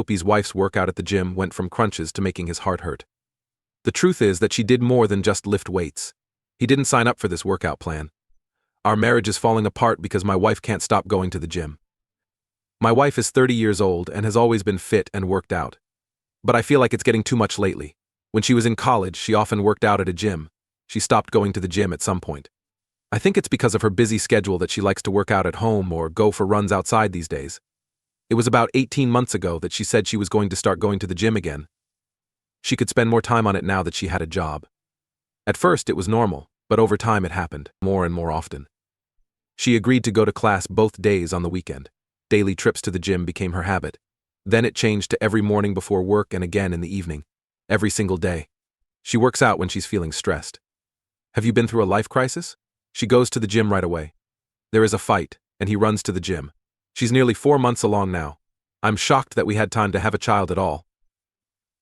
Opie's wife's workout at the gym went from crunches to making his heart hurt. The truth is that she did more than just lift weights. He didn't sign up for this workout plan. Our marriage is falling apart because my wife can't stop going to the gym. My wife is 30 years old and has always been fit and worked out. But I feel like it's getting too much lately. When she was in college, she often worked out at a gym. She stopped going to the gym at some point. I think it's because of her busy schedule that she likes to work out at home or go for runs outside these days. It was about 18 months ago that she said she was going to start going to the gym again. She could spend more time on it now that she had a job. At first, it was normal, but over time it happened, more and more often. She agreed to go to class both days on the weekend. Daily trips to the gym became her habit. Then it changed to every morning before work and again in the evening. Every single day. She works out when she's feeling stressed. Have you been through a life crisis? She goes to the gym right away. There is a fight, and he runs to the gym. She's nearly 4 months along now. I'm shocked that we had time to have a child at all.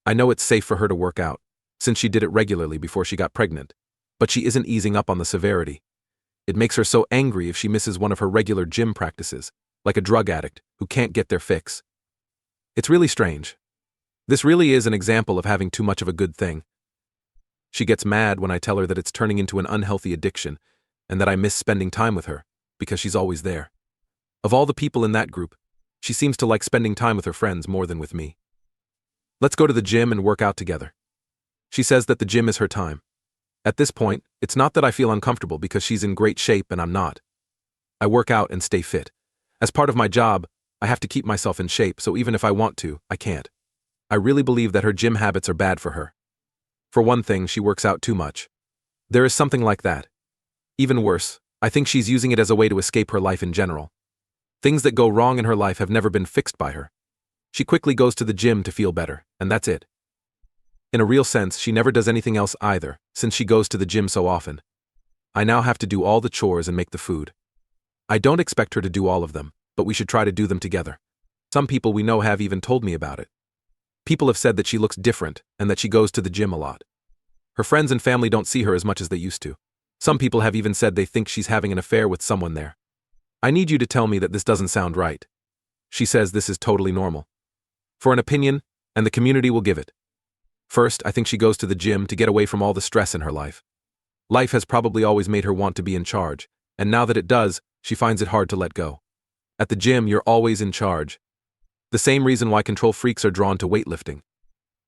I know it's safe for her to work out, since she did it regularly before she got pregnant, but she isn't easing up on the severity. It makes her so angry if she misses one of her regular gym practices, like a drug addict who can't get their fix. It's really strange. This really is an example of having too much of a good thing. She gets mad when I tell her that it's turning into an unhealthy addiction and that I miss spending time with her because she's always there. Of all the people in that group, she seems to like spending time with her friends more than with me. Let's go to the gym and work out together. She says that the gym is her time. At this point, it's not that I feel uncomfortable because she's in great shape and I'm not. I work out and stay fit. As part of my job, I have to keep myself in shape, so even if I want to, I can't. I really believe that her gym habits are bad for her. For one thing, she works out too much. There is something like that. Even worse, I think she's using it as a way to escape her life in general. Things that go wrong in her life have never been fixed by her. She quickly goes to the gym to feel better, and that's it. In a real sense, she never does anything else either, since she goes to the gym so often. I now have to do all the chores and make the food. I don't expect her to do all of them, but we should try to do them together. Some people we know have even told me about it. People have said that she looks different and that she goes to the gym a lot. Her friends and family don't see her as much as they used to. Some people have even said they think she's having an affair with someone there. I need you to tell me that this doesn't sound right. She says this is totally normal. For an opinion, and the community will give it. First, I think she goes to the gym to get away from all the stress in her life. Life has probably always made her want to be in charge, and now that it does, she finds it hard to let go. At the gym, you're always in charge. The same reason why control freaks are drawn to weightlifting.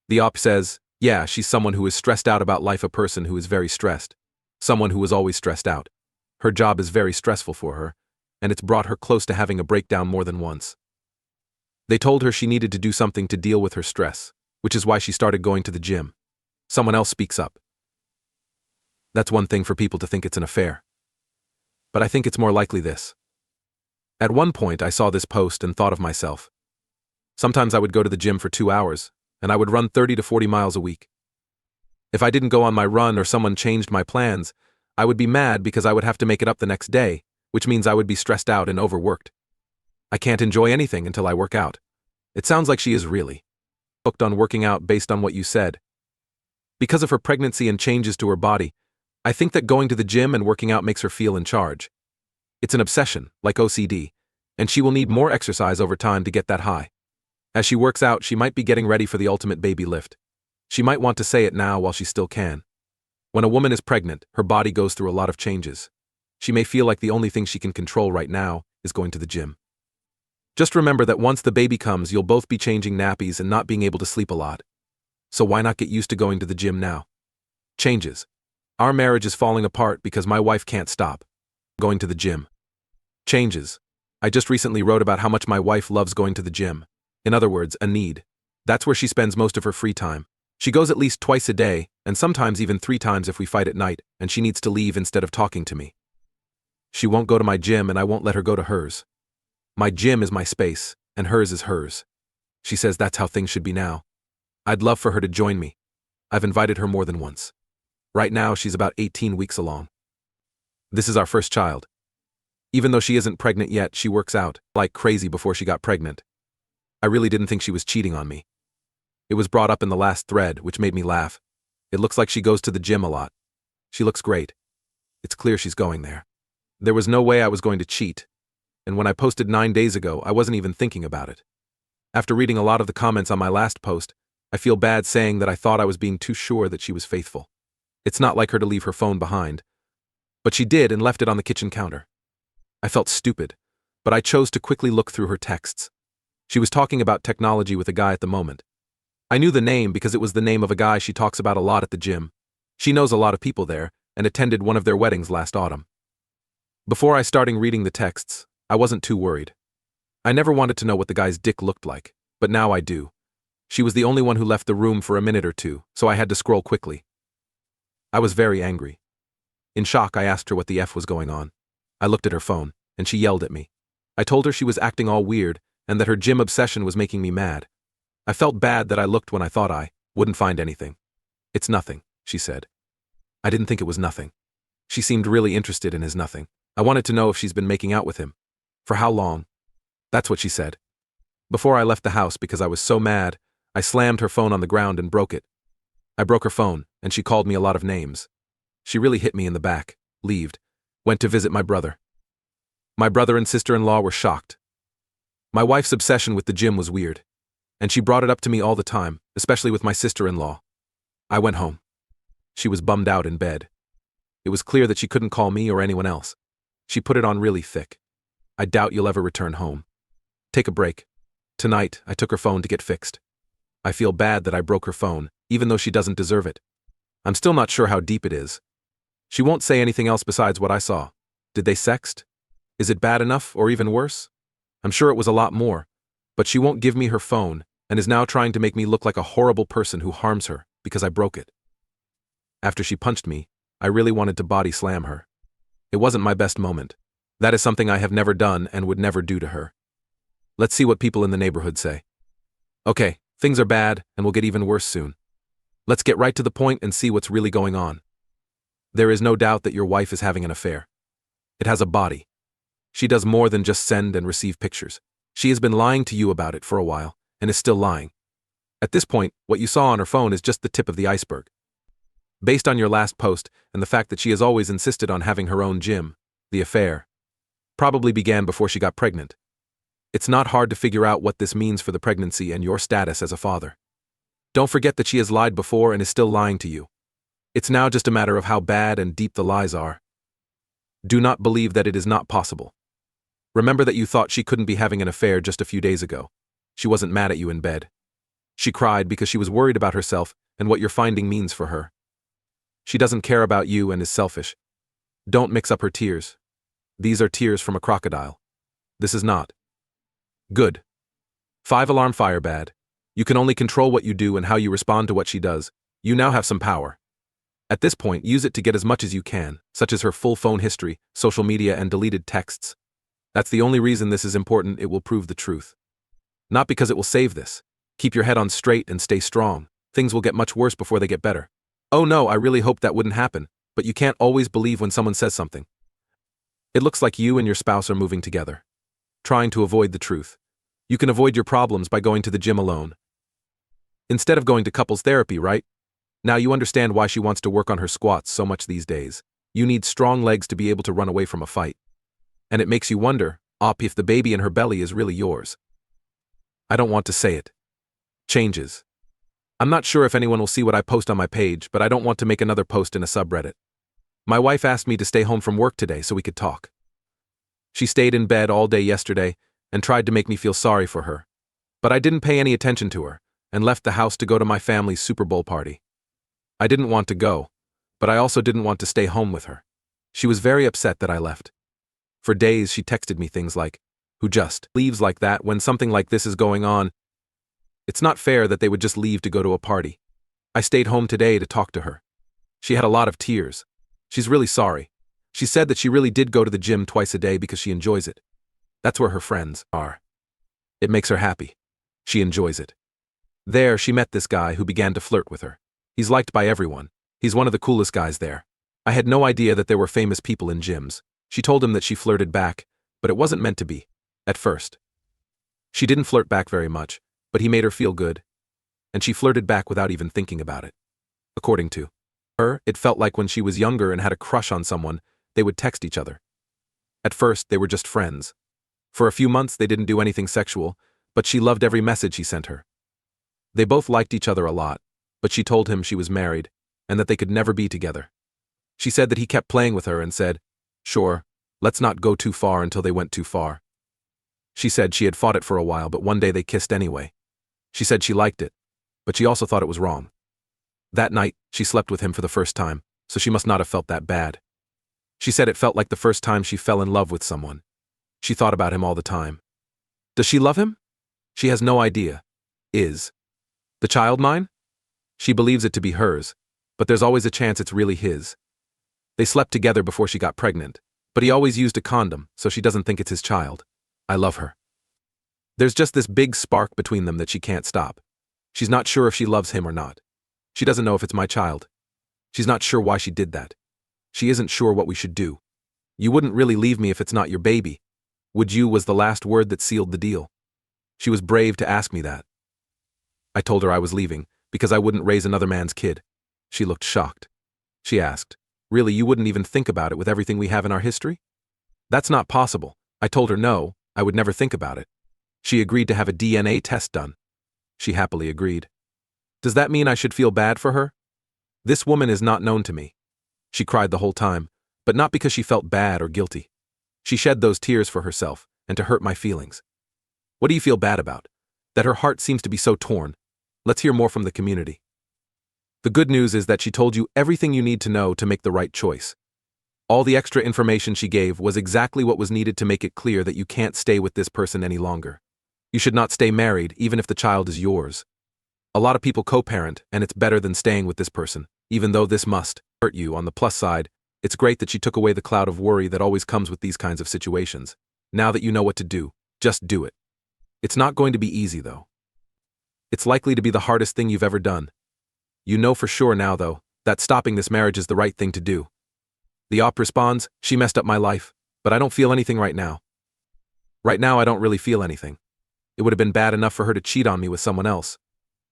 The op says, yeah, she's someone who is stressed out about life, a person who is very stressed. Someone who is always stressed out. Her job is very stressful for her, and it's brought her close to having a breakdown more than once. They told her she needed to do something to deal with her stress, which is why she started going to the gym. Someone else speaks up. That's one thing for people to think it's an affair. But I think it's more likely this. At one point, I saw this post and thought of myself. Sometimes I would go to the gym for 2 hours, and I would run 30 to 40 miles a week. If I didn't go on my run or someone changed my plans, I would be mad because I would have to make it up the next day, which means I would be stressed out and overworked. I can't enjoy anything until I work out. It sounds like she is really hooked on working out based on what you said. Because of her pregnancy and changes to her body, I think that going to the gym and working out makes her feel in charge. It's an obsession, like OCD, and she will need more exercise over time to get that high. As she works out, she might be getting ready for the ultimate baby lift. She might want to say it now while she still can. When a woman is pregnant, her body goes through a lot of changes. She may feel like the only thing she can control right now is going to the gym. Just remember that once the baby comes, you'll both be changing nappies and not being able to sleep a lot. So why not get used to going to the gym now? Changes. Our marriage is falling apart because my wife can't stop going to the gym. Changes. I just recently wrote about how much my wife loves going to the gym. In other words, a need. That's where she spends most of her free time. She goes at least twice a day, and sometimes even 3 times if we fight at night, and she needs to leave instead of talking to me. She won't go to my gym and I won't let her go to hers. My gym is my space, and hers is hers. She says that's how things should be now. I'd love for her to join me. I've invited her more than once. Right now, she's about 18 weeks along. This is our first child. Even though she isn't pregnant yet, she works out like crazy before she got pregnant. I really didn't think she was cheating on me. It was brought up in the last thread, which made me laugh. It looks like she goes to the gym a lot. She looks great. It's clear she's going there. There was no way I was going to cheat, and when I posted 9 days ago, I wasn't even thinking about it. After reading a lot of the comments on my last post, I feel bad saying that I thought I was being too sure that she was faithful. It's not like her to leave her phone behind. But she did and left it on the kitchen counter. I felt stupid, but I chose to quickly look through her texts. She was talking about technology with a guy at the moment. I knew the name because it was the name of a guy she talks about a lot at the gym. She knows a lot of people there and attended one of their weddings last autumn. Before I started reading the texts, I wasn't too worried. I never wanted to know what the guy's dick looked like, but now I do. She was the only one who left the room for a minute or two, so I had to scroll quickly. I was very angry. In shock, I asked her what the F was going on. I looked at her phone, and she yelled at me. I told her she was acting all weird and that her gym obsession was making me mad. I felt bad that I looked when I thought I wouldn't find anything. It's nothing, she said. I didn't think it was nothing. She seemed really interested in his nothing. I wanted to know if she's been making out with him. For how long? That's what she said. Before I left the house because I was so mad, I slammed her phone on the ground and broke it. I broke her phone, and she called me a lot of names. She really hit me in the back, went to visit my brother. My brother and sister-in-law were shocked. My wife's obsession with the gym was weird, and she brought it up to me all the time, especially with my sister-in-law. I went home. She was bummed out in bed. It was clear that she couldn't call me or anyone else. She put it on really thick. I doubt you'll ever return home. Take a break. Tonight, I took her phone to get fixed. I feel bad that I broke her phone, even though she doesn't deserve it. I'm still not sure how deep it is. She won't say anything else besides what I saw. Did they sext? Is it bad enough or even worse? I'm sure it was a lot more, but she won't give me her phone and is now trying to make me look like a horrible person who harms her because I broke it. After she punched me, I really wanted to body slam her. It wasn't my best moment. That is something I have never done and would never do to her. Let's see what people in the neighborhood say. Okay, things are bad and will get even worse soon. Let's get right to the point and see what's really going on. There is no doubt that your wife is having an affair. It has a body. She does more than just send and receive pictures. She has been lying to you about it for a while and is still lying. At this point, what you saw on her phone is just the tip of the iceberg. Based on your last post and the fact that she has always insisted on having her own gym, the affair probably began before she got pregnant. It's not hard to figure out what this means for the pregnancy and your status as a father. Don't forget that she has lied before and is still lying to you. It's now just a matter of how bad and deep the lies are. Do not believe that it is not possible. Remember that you thought she couldn't be having an affair just a few days ago. She wasn't mad at you in bed. She cried because she was worried about herself and what your finding means for her. She doesn't care about you and is selfish. Don't mix up her tears. These are tears from a crocodile. This is not. Good. 5-alarm fire bad. You can only control what you do and how you respond to what she does. You now have some power. At this point, use it to get as much as you can, such as her full phone history, social media, and deleted texts. That's the only reason this is important. It will prove the truth. Not because it will save this. Keep your head on straight and stay strong. Things will get much worse before they get better. Oh no, I really hope that wouldn't happen, but you can't always believe when someone says something. It looks like you and your spouse are moving together, trying to avoid the truth. You can avoid your problems by going to the gym alone, instead of going to couples therapy, right? Now you understand why she wants to work on her squats so much these days. You need strong legs to be able to run away from a fight. And it makes you wonder, if the baby in her belly is really yours. I don't want to say it. Changes. I'm not sure if anyone will see what I post on my page, but I don't want to make another post in a subreddit. My wife asked me to stay home from work today so we could talk. She stayed in bed all day yesterday and tried to make me feel sorry for her. But I didn't pay any attention to her and left the house to go to my family's Super Bowl party. I didn't want to go, but I also didn't want to stay home with her. She was very upset that I left. For days she texted me things like, "Who just leaves like that when something like this is going on? It's not fair that they would just leave to go to a party." I stayed home today to talk to her. She had a lot of tears. She's really sorry. She said that she really did go to the gym twice a day because she enjoys it. That's where her friends are. It makes her happy. She enjoys it. There, she met this guy who began to flirt with her. He's liked by everyone. He's one of the coolest guys there. I had no idea that there were famous people in gyms. She told him that she flirted back, but it wasn't meant to be, at first. She didn't flirt back very much, but he made her feel good. And she flirted back without even thinking about it. According to her, it felt like when she was younger and had a crush on someone, they would text each other. At first, they were just friends. For a few months, they didn't do anything sexual, but she loved every message he sent her. They both liked each other a lot, but she told him she was married and that they could never be together. She said that he kept playing with her and said, "Sure, let's not go too far," until they went too far. She said she had fought it for a while, but one day they kissed anyway. She said she liked it, but she also thought it was wrong. That night, she slept with him for the first time, so she must not have felt that bad. She said it felt like the first time she fell in love with someone. She thought about him all the time. Does she love him? She has no idea. Is the child mine? She believes it to be hers, but there's always a chance it's really his. They slept together before she got pregnant, but he always used a condom, so she doesn't think it's his child. I love her. There's just this big spark between them that she can't stop. She's not sure if she loves him or not. She doesn't know if it's my child. She's not sure why she did that. She isn't sure what we should do. "You wouldn't really leave me if it's not your baby, would you?" was the last word that sealed the deal. She was brave to ask me that. I told her I was leaving, because I wouldn't raise another man's kid. She looked shocked. She asked, "Really, you wouldn't even think about it with everything we have in our history?" "That's not possible." I told her no, I would never think about it. She agreed to have a DNA test done. She happily agreed. Does that mean I should feel bad for her? This woman is not known to me. She cried the whole time, but not because she felt bad or guilty. She shed those tears for herself and to hurt my feelings. What do you feel bad about? That her heart seems to be so torn. Let's hear more from the community. The good news is that she told you everything you need to know to make the right choice. All the extra information she gave was exactly what was needed to make it clear that you can't stay with this person any longer. You should not stay married, even if the child is yours. A lot of people co-parent, and it's better than staying with this person, even though this must hurt you. On the plus side, it's great that she took away the cloud of worry that always comes with these kinds of situations. Now that you know what to do, just do it. It's not going to be easy, though. It's likely to be the hardest thing you've ever done. You know for sure now, though, that stopping this marriage is the right thing to do. The op responds, "She messed up my life, but I don't feel anything right now. Right now I don't really feel anything. It would have been bad enough for her to cheat on me with someone else.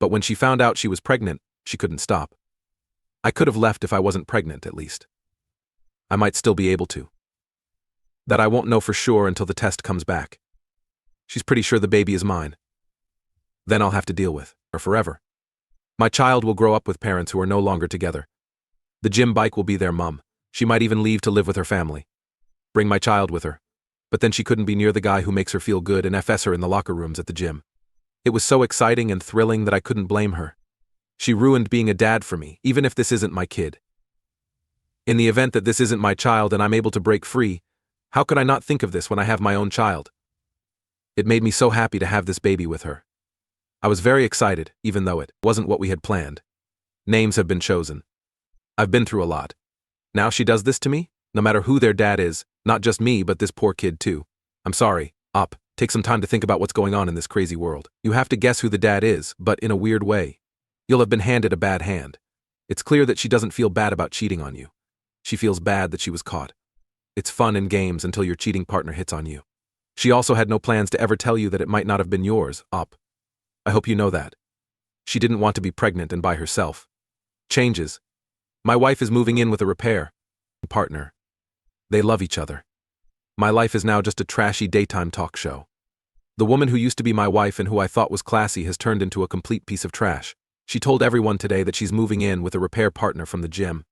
But when she found out she was pregnant, she couldn't stop. I could have left if I wasn't pregnant, at least. I might still be able to. That I won't know for sure until the test comes back. She's pretty sure the baby is mine. Then I'll have to deal with her forever. My child will grow up with parents who are no longer together. The gym bike will be their mum. She might even leave to live with her family. Bring my child with her. But then she couldn't be near the guy who makes her feel good and FS her in the locker rooms at the gym. It was so exciting and thrilling that I couldn't blame her. She ruined being a dad for me, even if this isn't my kid. In the event that this isn't my child and I'm able to break free, how could I not think of this when I have my own child? It made me so happy to have this baby with her. I was very excited, even though it wasn't what we had planned. Names have been chosen. I've been through a lot. Now she does this to me, no matter who their dad is, not just me but this poor kid too. I'm sorry, Op, take some time to think about what's going on in this crazy world. You have to guess who the dad is, but in a weird way. You'll have been handed a bad hand. It's clear that she doesn't feel bad about cheating on you. She feels bad that she was caught. It's fun and games until your cheating partner hits on you. She also had no plans to ever tell you that it might not have been yours, Op. I hope you know that. She didn't want to be pregnant and by herself. Changes. My wife is moving in with a repair partner. They love each other. My life is now just a trashy daytime talk show. The woman who used to be my wife and who I thought was classy has turned into a complete piece of trash. She told everyone today that she's moving in with a repair partner from the gym.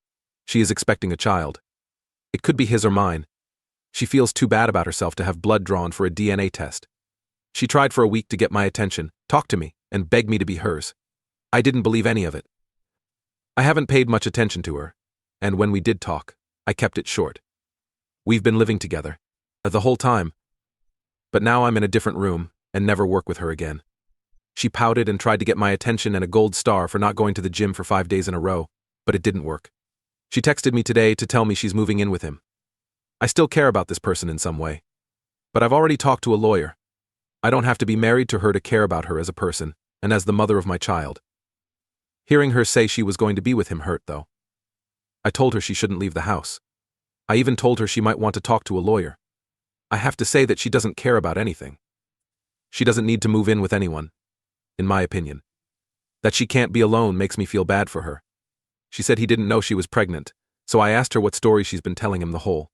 She is expecting a child. It could be his or mine. She feels too bad about herself to have blood drawn for a DNA test. She tried for a week to get my attention, talk to me, and beg me to be hers. I didn't believe any of it. I haven't paid much attention to her, and when we did talk, I kept it short. We've been living together the whole time, but now I'm in a different room and never work with her again. She pouted and tried to get my attention and a gold star for not going to the gym for 5 days in a row, but it didn't work. She texted me today to tell me she's moving in with him. I still care about this person in some way, but I've already talked to a lawyer. I don't have to be married to her to care about her as a person and as the mother of my child. Hearing her say she was going to be with him hurt, though. I told her she shouldn't leave the house. I even told her she might want to talk to a lawyer. I have to say that she doesn't care about anything. She doesn't need to move in with anyone, in my opinion. That she can't be alone makes me feel bad for her. She said he didn't know she was pregnant, so I asked her what story she's been telling him the whole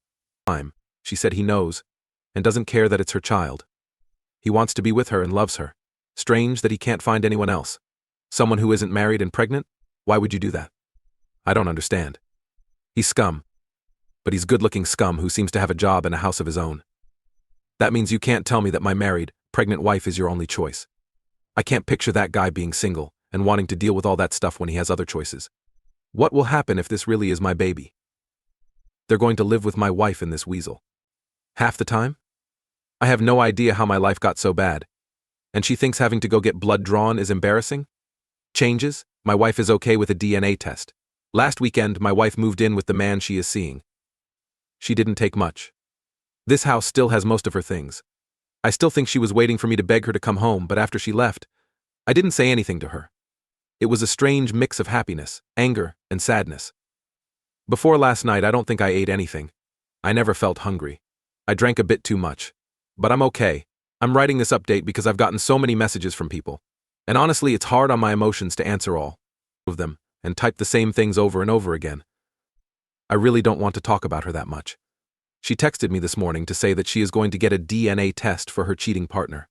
time. She said he knows, and doesn't care that it's her child. He wants to be with her and loves her. Strange that he can't find anyone else. Someone who isn't married and pregnant? Why would you do that? I don't understand. He's scum. But he's good-looking scum who seems to have a job and a house of his own. That means you can't tell me that my married, pregnant wife is your only choice. I can't picture that guy being single and wanting to deal with all that stuff when he has other choices. What will happen if this really is my baby? They're going to live with my wife and this weasel. Half the time? I have no idea how my life got so bad. And she thinks having to go get blood drawn is embarrassing? Changes? My wife is okay with a DNA test. Last weekend, my wife moved in with the man she is seeing. She didn't take much. This house still has most of her things. I still think she was waiting for me to beg her to come home, but after she left, I didn't say anything to her. It was a strange mix of happiness, anger, and sadness. Before last night, I don't think I ate anything. I never felt hungry. I drank a bit too much. But I'm okay. I'm writing this update because I've gotten so many messages from people. And honestly, it's hard on my emotions to answer all of them and type the same things over and over again. I really don't want to talk about her that much. She texted me this morning to say that she is going to get a DNA test for her cheating partner.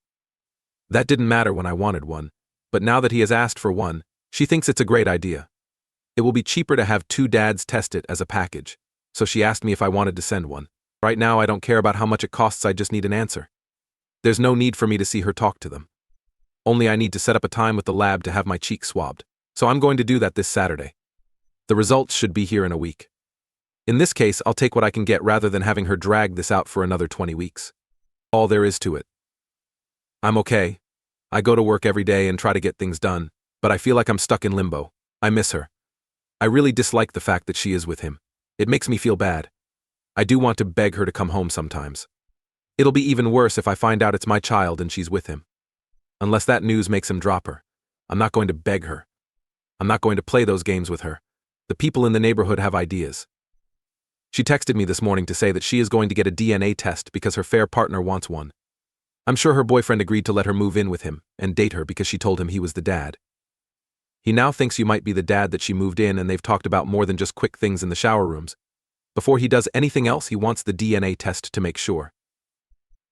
That didn't matter when I wanted one, but now that he has asked for one, she thinks it's a great idea. It will be cheaper to have two dads test it as a package, so she asked me if I wanted to send one. Right now I don't care about how much it costs, I just need an answer. There's no need for me to see her talk to them. Only I need to set up a time with the lab to have my cheek swabbed, so I'm going to do that this Saturday. The results should be here in a week. In this case, I'll take what I can get rather than having her drag this out for another 20 weeks. All there is to it. I'm okay. I go to work every day and try to get things done, but I feel like I'm stuck in limbo. I miss her. I really dislike the fact that she is with him. It makes me feel bad. I do want to beg her to come home sometimes. It'll be even worse if I find out it's my child and she's with him. Unless that news makes him drop her. I'm not going to beg her. I'm not going to play those games with her. The people in the neighborhood have ideas. She texted me this morning to say that she is going to get a DNA test because her fair partner wants one. I'm sure her boyfriend agreed to let her move in with him and date her because she told him he was the dad. He now thinks you might be the dad that she moved in, and they've talked about more than just quick things in the shower rooms. Before he does anything else, he wants the DNA test to make sure.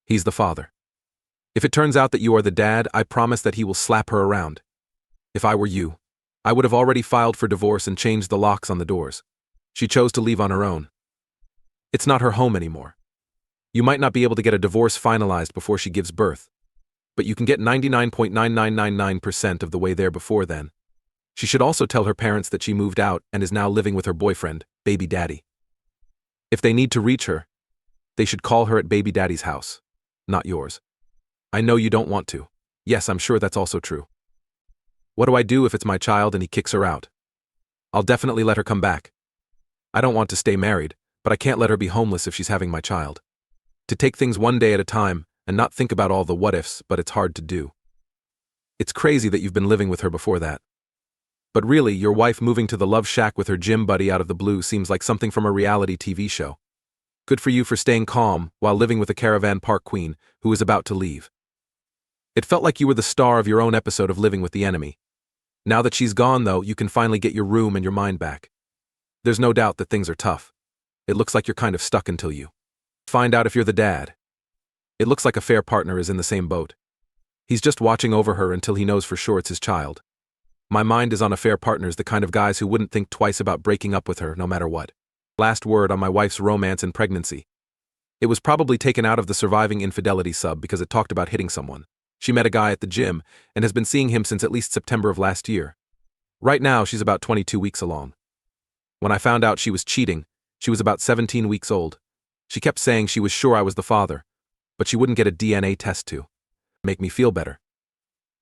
He's the father. If it turns out that you are the dad, I promise that he will slap her around. If I were you, I would have already filed for divorce and changed the locks on the doors. She chose to leave on her own. It's not her home anymore. You might not be able to get a divorce finalized before she gives birth, but you can get 99.9999% of the way there before then. She should also tell her parents that she moved out and is now living with her boyfriend, baby daddy. If they need to reach her, they should call her at baby daddy's house, not yours. I know you don't want to. Yes, I'm sure that's also true. What do I do if it's my child and he kicks her out? I'll definitely let her come back. I don't want to stay married, but I can't let her be homeless if she's having my child. To take things one day at a time and not think about all the what-ifs, but it's hard to do. It's crazy that you've been living with her before that. But really, your wife moving to the love shack with her gym buddy out of the blue seems like something from a reality TV show. Good for you for staying calm while living with a caravan park queen who is about to leave. It felt like you were the star of your own episode of Living with the Enemy. Now that she's gone, though, you can finally get your room and your mind back. There's no doubt that things are tough. It looks like you're kind of stuck until you find out if you're the dad. It looks like a fair partner is in the same boat. He's just watching over her until he knows for sure it's his child. My mind is on a fair partner's the kind of guys who wouldn't think twice about breaking up with her no matter what. Last word on my wife's romance and pregnancy. It was probably taken out of the surviving infidelity sub because it talked about hitting someone. She met a guy at the gym and has been seeing him since at least September of last year. Right now, she's about 22 weeks along. When I found out she was cheating, she was about 17 weeks old. She kept saying she was sure I was the father, but she wouldn't get a DNA test to make me feel better.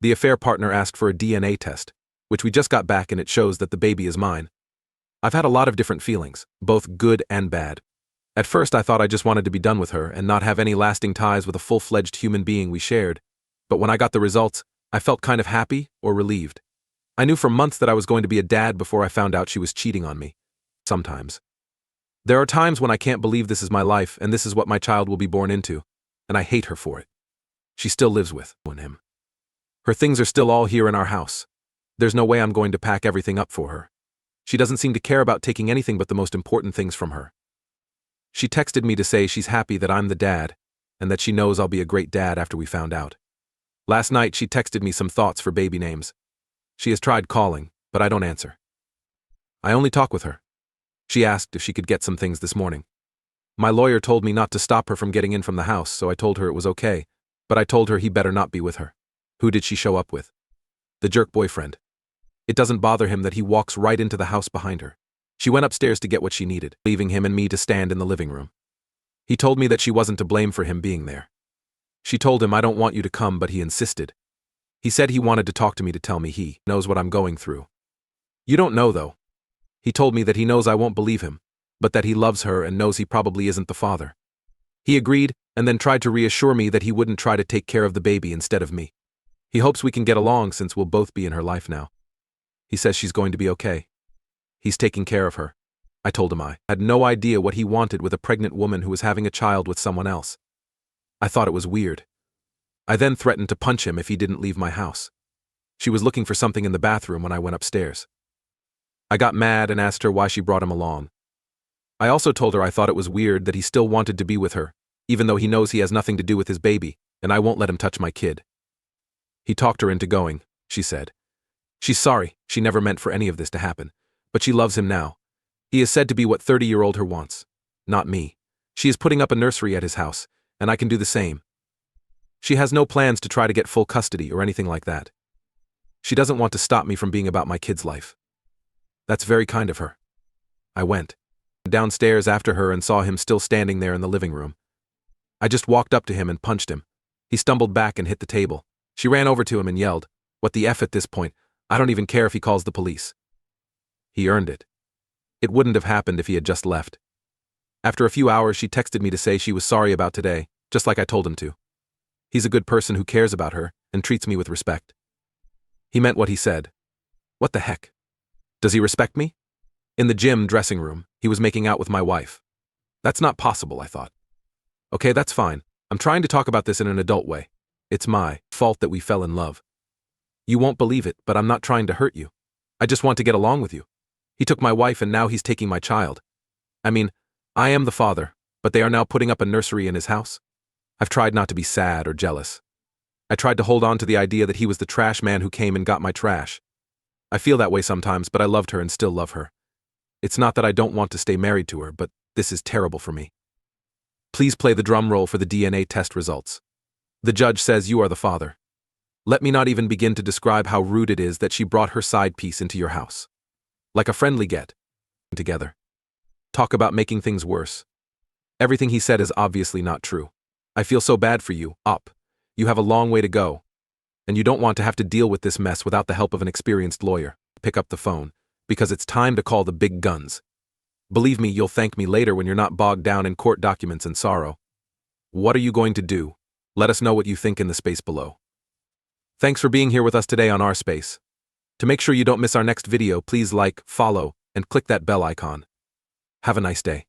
The affair partner asked for a DNA test, which we just got back, and it shows that the baby is mine. I've had a lot of different feelings, both good and bad. At first, I thought I just wanted to be done with her and not have any lasting ties with a full-fledged human being we shared. But when I got the results, I felt kind of happy or relieved. I knew for months that I was going to be a dad before I found out she was cheating on me. Sometimes. There are times when I can't believe this is my life and this is what my child will be born into, and I hate her for it. She still lives with him. Her things are still all here in our house. There's no way I'm going to pack everything up for her. She doesn't seem to care about taking anything but the most important things from her. She texted me to say she's happy that I'm the dad, and that she knows I'll be a great dad after we found out. Last night she texted me some thoughts for baby names. She has tried calling, but I don't answer. I only talk with her. She asked if she could get some things this morning. My lawyer told me not to stop her from getting in from the house, so I told her it was okay, but I told her he better not be with her. Who did she show up with? The jerk boyfriend. It doesn't bother him that he walks right into the house behind her. She went upstairs to get what she needed, leaving him and me to stand in the living room. He told me that she wasn't to blame for him being there. She told him, I don't want you to come, but he insisted. He said he wanted to talk to me to tell me he knows what I'm going through. You don't know, though. He told me that he knows I won't believe him, but that he loves her and knows he probably isn't the father. He agreed and then tried to reassure me that he wouldn't try to take care of the baby instead of me. He hopes we can get along since we'll both be in her life now. He says she's going to be okay. He's taking care of her. I told him I had no idea what he wanted with a pregnant woman who was having a child with someone else. I thought it was weird. I then threatened to punch him if he didn't leave my house. She was looking for something in the bathroom when I went upstairs. I got mad and asked her why she brought him along. I also told her I thought it was weird that he still wanted to be with her, even though he knows he has nothing to do with his baby, and I won't let him touch my kid. He talked her into going, she said. She's sorry, she never meant for any of this to happen, but she loves him now. He is said to be what 30-year-old her wants. Not me. She is putting up a nursery at his house, and I can do the same. She has no plans to try to get full custody or anything like that. She doesn't want to stop me from being about my kid's life. That's very kind of her. I went downstairs after her and saw him still standing there in the living room. I just walked up to him and punched him. He stumbled back and hit the table. She ran over to him and yelled, "What the F at this point? I don't even care if he calls the police." He earned it. It wouldn't have happened if he had just left. After a few hours, she texted me to say she was sorry about today, just like I told him to. He's a good person who cares about her and treats me with respect. He meant what he said. What the heck? Does he respect me? In the gym dressing room, he was making out with my wife. That's not possible, I thought. Okay, that's fine. I'm trying to talk about this in an adult way. It's my fault that we fell in love. You won't believe it, but I'm not trying to hurt you. I just want to get along with you. He took my wife and now he's taking my child. I mean, I am the father, but they are now putting up a nursery in his house. I've tried not to be sad or jealous. I tried to hold on to the idea that he was the trash man who came and got my trash. I feel that way sometimes, but I loved her and still love her. It's not that I don't want to stay married to her, but this is terrible for me. Please play the drum roll for the DNA test results. The judge says you are the father. Let me not even begin to describe how rude it is that she brought her side piece into your house. Like a friendly get together. Talk about making things worse. Everything he said is obviously not true. I feel so bad for you, Op. You have a long way to go. And you don't want to have to deal with this mess without the help of an experienced lawyer. Pick up the phone, because it's time to call the big guns. Believe me, you'll thank me later when you're not bogged down in court documents and sorrow. What are you going to do? Let us know what you think in the space below. Thanks for being here with us today on our space. To make sure you don't miss our next video, please like, follow, and click that bell icon. Have a nice day.